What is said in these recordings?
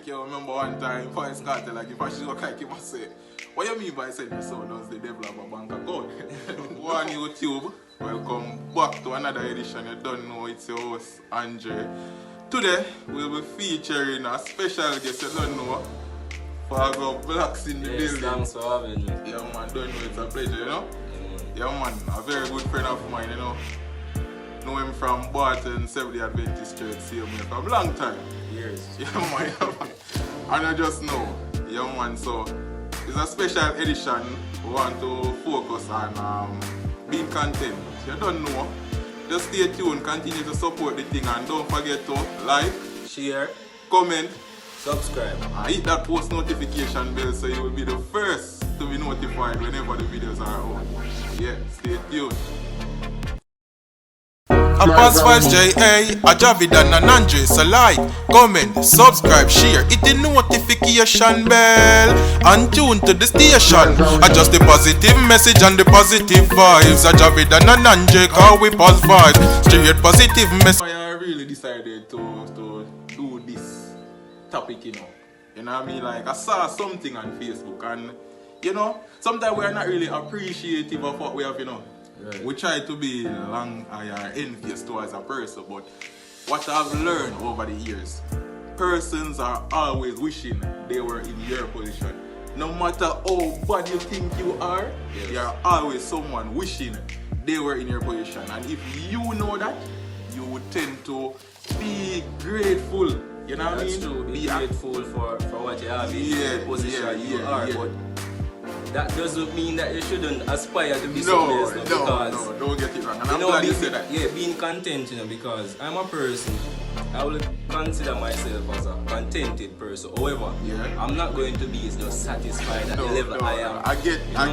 You remember one time, Points Cartel, like if I should look like him, I say, what you mean by saying your son does the devil have a bank account? One YouTube, welcome back to another edition. You don't know, it's your host, Andre. Today, we'll be featuring a special guest, you don't know, Fargo Blacks in the building. Thanks for having me. Yeah man, don't know, it's a pleasure, you know? Yeah man, a very good friend of mine, you know. Know him from Barton, Seventh-day Adventist Church, see him here from a long time. Years. Yeah man, and I just know, yeah man, so it's a special edition. We want to focus on being content. You don't know, just stay tuned, continue to support the thing, and don't forget to like, Share, comment, subscribe, and hit that post notification bell so you will be the first to be notified whenever the videos are out. Yeah, stay tuned. A PosVibes J.A. A Javidan and Andre. So like, comment, subscribe, share, hit the notification bell and tune to the station. Adjust the positive message and the positive vibes. A Javidan and Andre, call we PosVibes. Straight positive message. I really decided to do this topic, you know. You know what I mean? Like, I saw something on Facebook and, you know, sometimes we are not really appreciative of what we have, you know. Right. We try to be envious towards a person, but what I've learned over the years, persons are always wishing they were in your position. No matter how bad you think you are, yes, you're always someone wishing they were in your position. And if you know that, you would tend to be grateful. You know what I mean? That's true. Be grateful for what you have in the position you are. But that doesn't mean that you shouldn't aspire to be somewhere else. No, don't get it wrong. And I'm glad you said that. Yeah, being content, you know, because I'm a person, I will consider myself as a contented person. However, I'm not going to be just satisfied at the level I am. I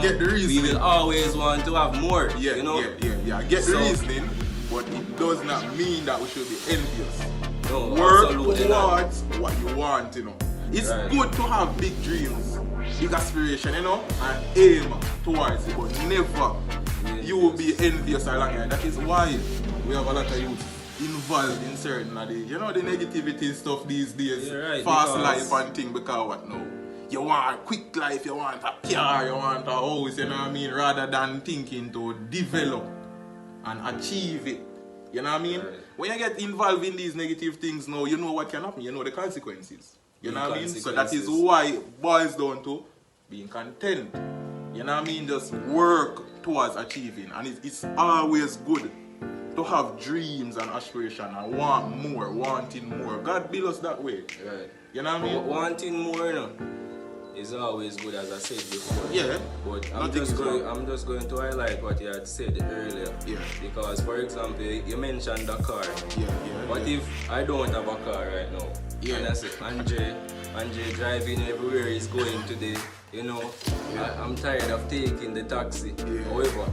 get the reasoning. We will always want to have more. Yeah, you know? I get the reasoning, but it does not mean that we should be envious. No, work towards what you want, you know. It's good to have big dreams, big aspiration, you know, and aim towards it, but never you will be envious along here. That is why we have a lot of youth involved in certain of the, you know, the negativity stuff these days, fast life and thing, because what now? You want a quick life, you want a car, you want a house, you know what I mean, rather than thinking to develop and achieve it. You know what I mean? When you get involved in these negative things now, you know what can happen, you know the consequences. You know what I mean? So that is why it boils down to being content. You know what I mean? Just work towards achieving. And it's always good to have dreams and aspiration and want more, wanting more. God built us that way. Right. You know what I mean? Wanting more, you know, is always good, as I said before. Yeah. But I'm just going to highlight what you had said earlier. Yeah. Because, for example, you mentioned the car. Yeah. What if I don't have a car right now? Yeah. And I say, Andre driving everywhere he's going today. You know, I'm tired of taking the taxi. Yeah. However,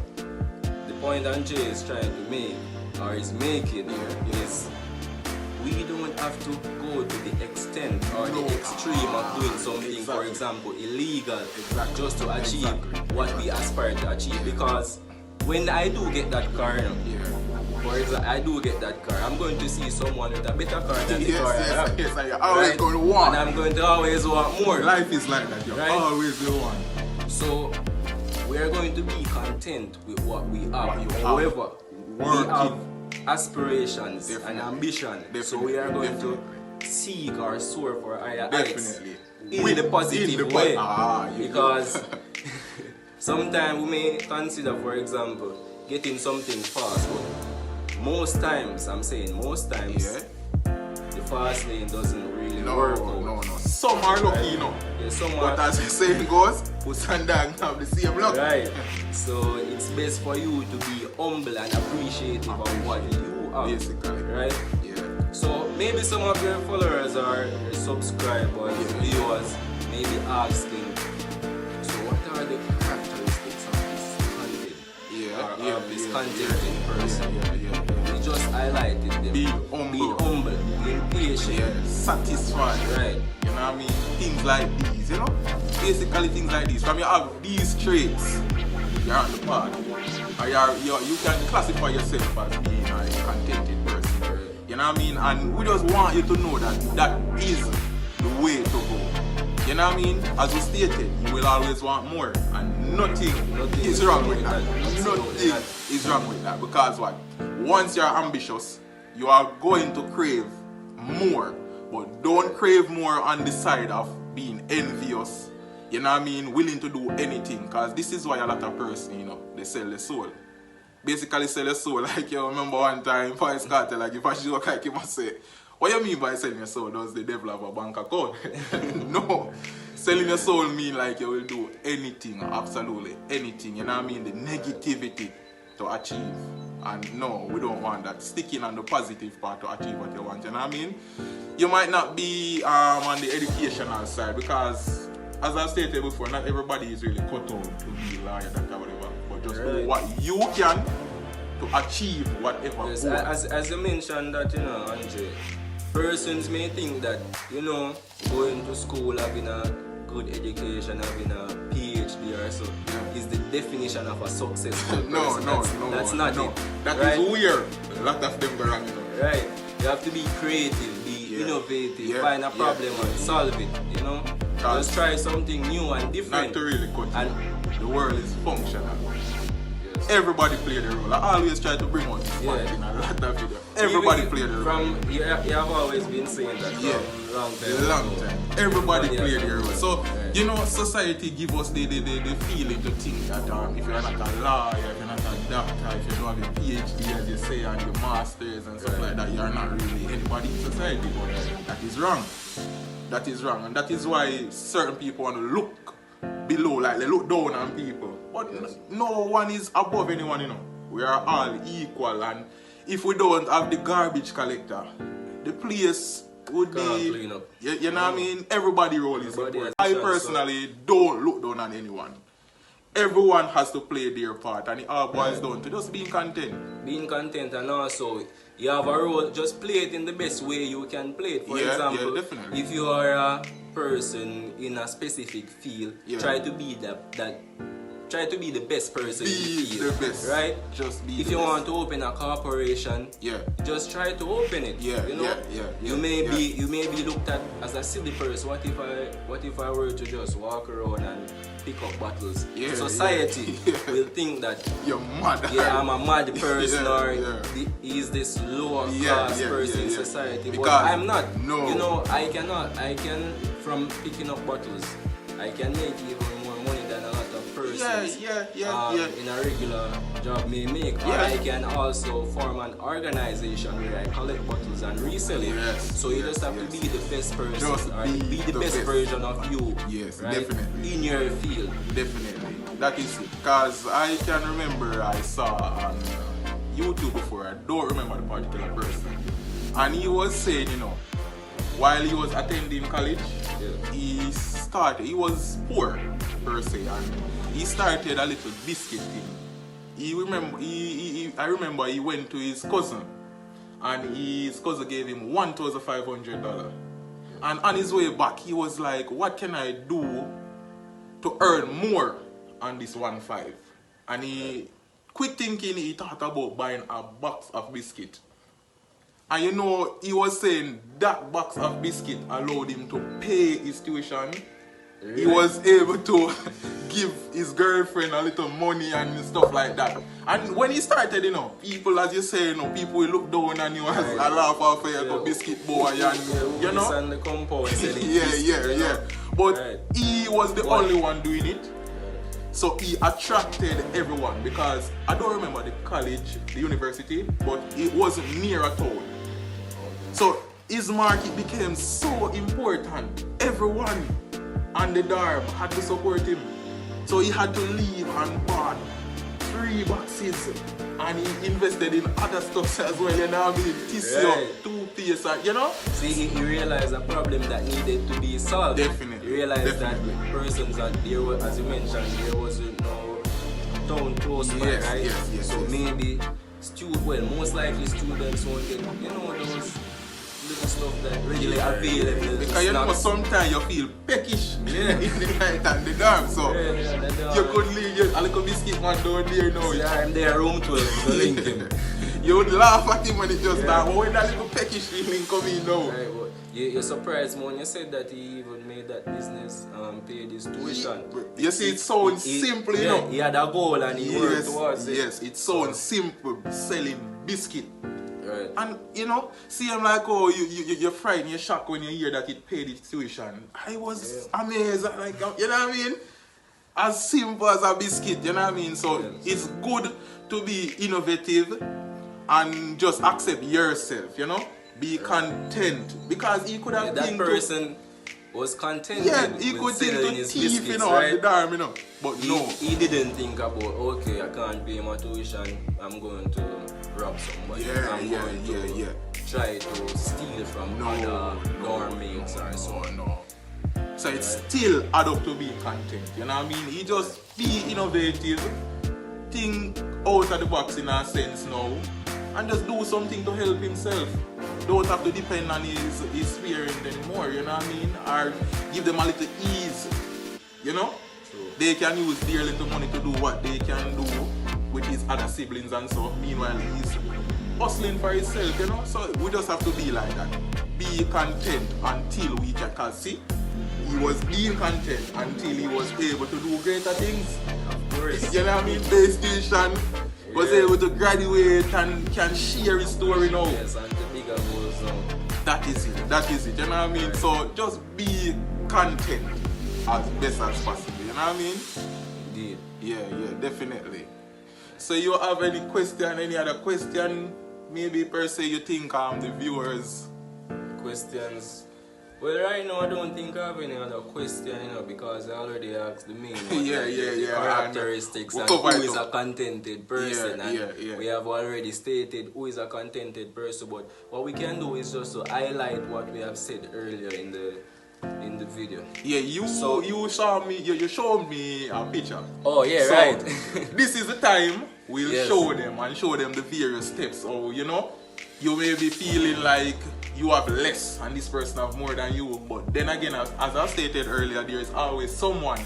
the point Andre is trying to make, or is making, is we don't have to go to the extent or the extreme of doing something, for example, illegal, just to achieve what we aspire to achieve. Because when I do get that car, for example, I do get that car, I'm going to see someone with a better car than the car I have. Yes, you're always going to want. And I'm going to always want more. Life is like that, you always will want. So, we are going to be content with what we have. However, we have aspirations and ambition. So we are going to seek or soar for higher heights in the positive way. Because sometimes we may consider, for example, getting something fast, but most times, I'm saying most times, the fast lane doesn't really work. No. Some are lucky, you know. Yeah, some but as the saying goes, puss and dog have the same luck. Right. So it's best for you to be humble and appreciative of what you have. Basically. Right? Yeah. So maybe some of your followers or your subscribers, viewers, may be asking, so what are the characteristics of this content? Of this content person? We just highlighted them. Be humble. Being patient. Satisfied. Right. You know what I mean? Things like these, you know? Basically things like these. From you have these traits, you're on the path. Or you can classify yourself as being a contented person. You know what I mean? And we just want you to know that that is the way to know what I mean? As we stated, you will always want more. And nothing is wrong with that. Nothing is wrong with that. Because what? Once you're ambitious, you are going to crave more. But don't crave more on the side of being envious. You know what I mean? Willing to do anything. Because this is why a lot of persons, you know, they sell the soul. Basically sell the soul. Like you remember one time, Vice Cartel, like if I joke like you must say, what you mean by selling your soul? Does the devil have a bank account? No. Selling your soul mean like you will do anything, absolutely anything. You know what I mean? The negativity to achieve. And no, we don't want that. Sticking on the positive part to achieve what you want. You know what I mean? You might not be on the educational side because, as I stated before, not everybody is really cut out to be a lawyer, doctor, whatever. But just do what you can to achieve whatever. Yes, as you mentioned that, you know, Andre, persons may think that, you know, going to school, having a good education, having a PhD or so, is the definition of a successful person. That's not it. That is weird. A lot of them go wrong, you know. Right. You have to be creative, be innovative, find a problem and solve it, you know. Just try something new and different. Not to really cut it. The world is functional. Everybody play the role. I always try to bring out this point in a lot of videos. Everybody play the role. You have always been saying that from long time. Everybody play the role. So, you know, society give us the feeling to think that if you're not a lawyer, if you're not a doctor, if you don't have a PhD, as you say, and your masters and stuff like that, you're not really anybody in society. But that is wrong. That is wrong. And that is why certain people want to look below, like they look down on people. But no one is above anyone, you know. We are all equal, and if we don't have the garbage collector, the place would be clean up. You know what I mean? Everybody role is important. I personally don't look down on anyone. Everyone has to play their part, and it all boils down to just being content. Being content, and also you have a role, just play it in the best way you can play it. For example, if you are a person in a specific field, try to be try to be the best person in the field, the best. right? Just be if you want to open a corporation, just try to open it. You know, you may be looked at as a silly person. What if I were to just walk around and pick up bottles? Society will think that you're mad. Yeah, I'm a mad person, or he's this lower class person in society. Because but I'm not. No. You know, I can from picking up bottles, I can make even more money than a lot of persons in a regular job may make. Or I can also form an organization where I collect bottles and resell it. So you just have to be the best person, or be the best version of you. Yes, right? definitely. In your field. Definitely. That is it. Because I can remember I saw on YouTube before, I don't remember the particular person, and he was saying, you know, while he was attending college, he was poor per se, and he started a little biscuit thing. I remember he went to his cousin, and his cousin gave him $1,500. And on his way back, he was like, what can I do to earn more on this 1.5? And he quit thinking, he thought about buying a box of biscuit. And you know, he was saying that box of biscuit allowed him to pay his tuition. He was able to give his girlfriend a little money and stuff like that. And when he started, you know, people, as you say, you know, people will look down on you as a laugh off a biscuit boy, and you know. And the compound But he was the only one doing it. So he attracted everyone, because I don't remember the college, the university, but it wasn't near at all. So his market became so important. Everyone on the dorm had to support him. So he had to leave and bought 3 boxes, and he invested in other stuff as well, you know what I mean? Tissue, toothpaste, you know? See, he realized a problem that needed to be solved. Definitely. He realized that persons that there were, as you mentioned, there wasn't no town close by, right? Yes, so maybe most likely students won't get, you know, those little stuff that readily available. Because you know, sometimes you feel peckish in the night and the dorm, so you could leave a little biscuit man down there now. Yeah, I'm there, room 12, so link him. You would laugh at him when it just started, but when that little peckish feeling come in now. Right, but You're surprised me when you said that he even made that business paid his tuition. You see, it sounds simple, you know. He had a goal and he worked towards it. Yes, it sounds simple, selling biscuit. Right. And you know, see him like, oh, you're frightened, you're shocked when you hear that it paid its tuition. I was amazed, like, you know what I mean? As simple as a biscuit, you know what I mean? So it's good to be innovative and just accept yourself, you know? Be content. Because he could have that person was contented. Yeah, he could think to his thief, biscuits, you know, right? at the dime, you know. But he didn't think about, okay, I can't pay my tuition, I'm going to rob somebody. I'm going to try to steal from other dormmates or so. No. So it's still add up to be content, you know what I mean? He just be innovative, think out of the box in a sense now, and just do something to help himself. Don't have to depend on his parents anymore, you know what I mean? Or give them a little ease, you know? True. They can use their little money to do what they can do with his other siblings and so. Meanwhile, he's hustling for himself, you know? So we just have to be like that. Be content until we can, cause see, he was being content until he was able to do greater things. Of course. You know what I mean? PlayStation was able to graduate and can share his story now. Yes, and the bigger goals now. That is it, you know what I mean? So just be content as best as possible, you know what I mean? Indeed. Yeah, definitely. So you have any question, any other question? Maybe per se you think the viewers? Questions? Well, right now I don't think I have any other question, you know, because I already asked the main one. Yeah. Characteristics and who is a contented person. Yeah. We have already stated who is a contented person, but what we can do is just to highlight what we have said earlier in the video. Yeah, you showed me a picture. Oh yeah, so, right. This is the time we'll show them the various steps. So you know, you may be feeling like you have less and this person have more than you, but then again, as I stated earlier, there is always someone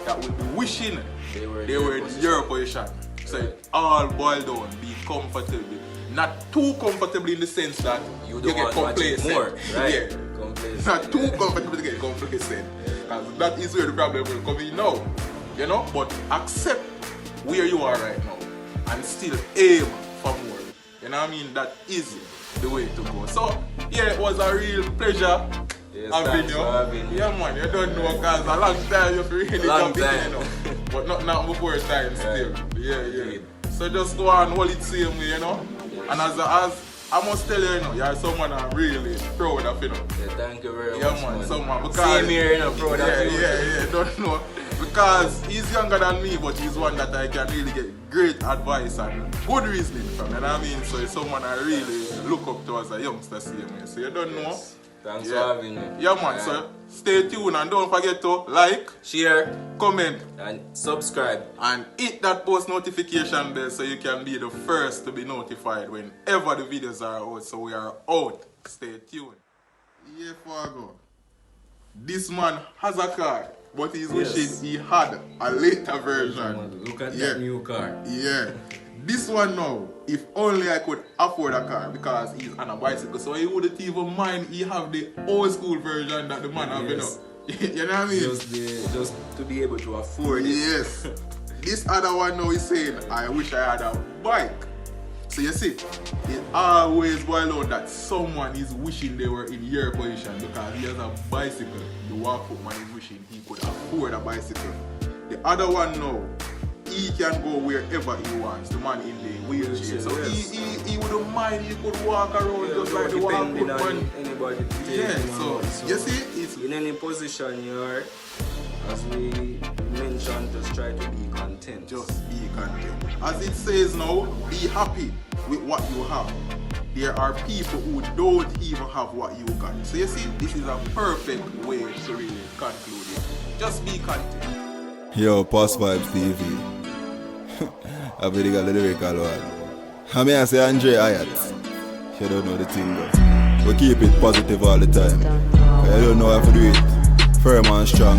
that will be wishing they were in your position. So it all boils down, be comfortable. Not too comfortable in the sense that you get complacent. More, right? Yeah. Complacent. Not too comfortable to get complacent. Because that is where the problem will come in now. You know? But accept where you are right now and still aim for more. You know what I mean? That is the way to go. So, yeah, it was a real pleasure having you. Yeah, man, you don't know because a long time you've really jumped in, you know. But not now before time still. Yeah. So just go on, hold it same way, you know. And as I must tell you, you know, you're someone I'm really proud of, you know. Yeah, thank you very much. Yeah, man, someone. Because, same here, you know, proud of you. Yeah, don't know. Because he's younger than me, but he's one that I can really get great advice and good reasoning from, you know what I mean? So it's someone I really look up to as a youngster, same way. So you don't know. Thanks for having me. Yeah, man, so stay tuned and don't forget to like, share, comment, and subscribe. And hit that post notification bell so you can be the first to be notified whenever the videos are out. So we are out. Stay tuned. Yeah, Fargo. This man has a car, but he's wishing he had a later version. Look at that new car. Yeah. This one now, if only I could afford a car because he's on a bicycle, so he wouldn't even mind he have the old school version that the man have, you know. You know what I mean? Just to be able to afford it. Yes. This other one now is saying, I wish I had a bike. So you see, it always boils out that someone is wishing they were in your position because he has a bicycle. The walk-up man is wishing he could afford a bicycle. The other one now, he can go wherever he wants, the man in the wheelchair. So he wouldn't mind, he could walk around just like the walk-up man. Anybody so you see, it's in any position you are, as we mentioned, just try to be content. Just be content. As it says now, be happy with what you have. There are people who don't even have what you got. So you see, this is a perfect way to really conclude it. Just be content. Yo, PosVibes TV. I really got the lyrical one. I mean, I say Andre Ayat. You don't know the thing, but we keep it positive all the time. I don't know how to do it firm and strong.